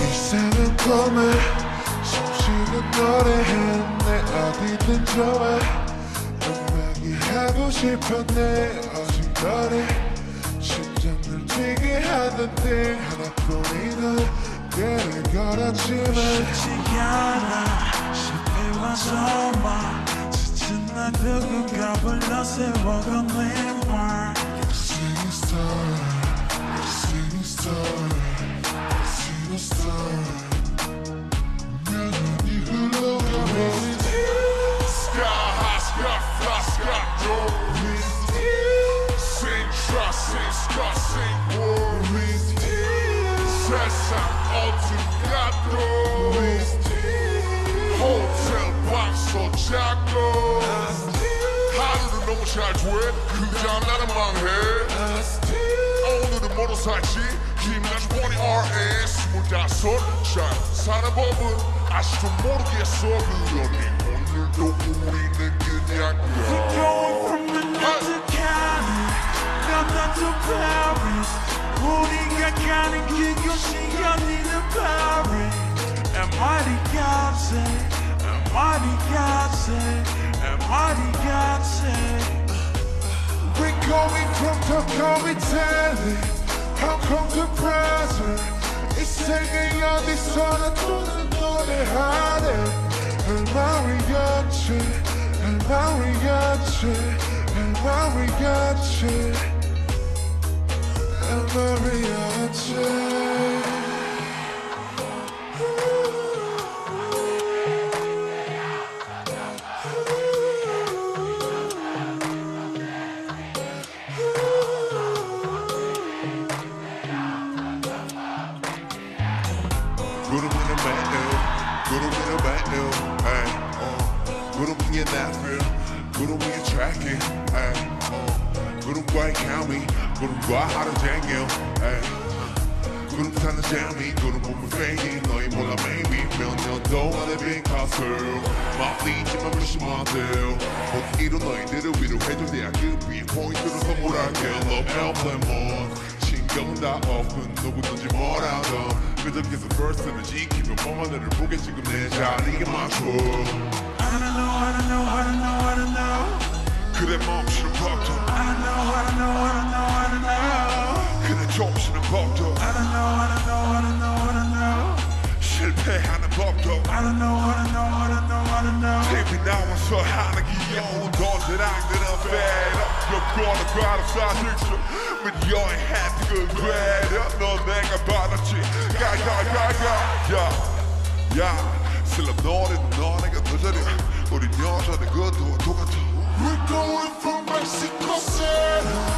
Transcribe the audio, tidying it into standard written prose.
이상한 꿈에 숨쉬는 노래해 내 어디든 좋아 음악이 하고 싶어 내 어중거리 심장을 뛰게 하던 때 하나뿐인 너를 걸었지만 쉽지 않아 쉽게 와서 막 지친 날 누군가 불러 세워간 내 Sing a star, sing a star, sing a star melody 흘러가고 Sky high, sky fly, sky low With you Sing trust, sing sky, sing war With you 세상 어둠가도 With you 호텔 방소 작고 하루는 너무 잘 돼 그냥 나는 망해 오늘은 모두 살지 힘나지 보니 RS 25살 사는 법은 아직도 모르겠어 그러니 오늘도 우리는 그냥 We're going from London to Cali London to Paris 우리가 가는 그곳이 어디는 Paris Almighty God say Almighty God say Almighty God say We're going from Tokyo, Italy, Hong Kong to Brazil. 이 세계 어디서나 또는 노래하네. El mariachi, el mariachi, el mariachi, el mariachi. Good in a bad new, good in a bad new, ay, good in Nashville, good in tracking, ay, good in White County, good in Guadalajara, Daniel, ay, good in Santa Jamie, good in Boomer Faggy, 너희 몰라 maybe 몇년 동안의 빈 가슴, 막리지만 무심한 들, 못 이룬 너희들을 위로해줄 대학교 위에 포인트로 선물할게, Love Airplane 신경은 다 없군 누구든지 뭐라던 그저 계속 verse는 지키며 뻔한 애를 보게 지금 내 자리에 맞춰 I don't know, I don't know, I don't know, I don't know 그래 멈추는 법도 I don't know, I don't know, I don't know, I don't know 그래 좀쉬는 법도 I don't know, I don't know, I don't know, I don't know 실패하는 법도 I don't know, I don't know, I don't know, I don't know TV 나와서 하는 귀여운 던지랑들은 fed up You're gonna cry to 사실수 With your hand 그 괴려 너 내가 받았지 야 슬럼 노래도 너네가 더 잘해 우린 여전히 그것도 똑같아 We're going from Mexico City.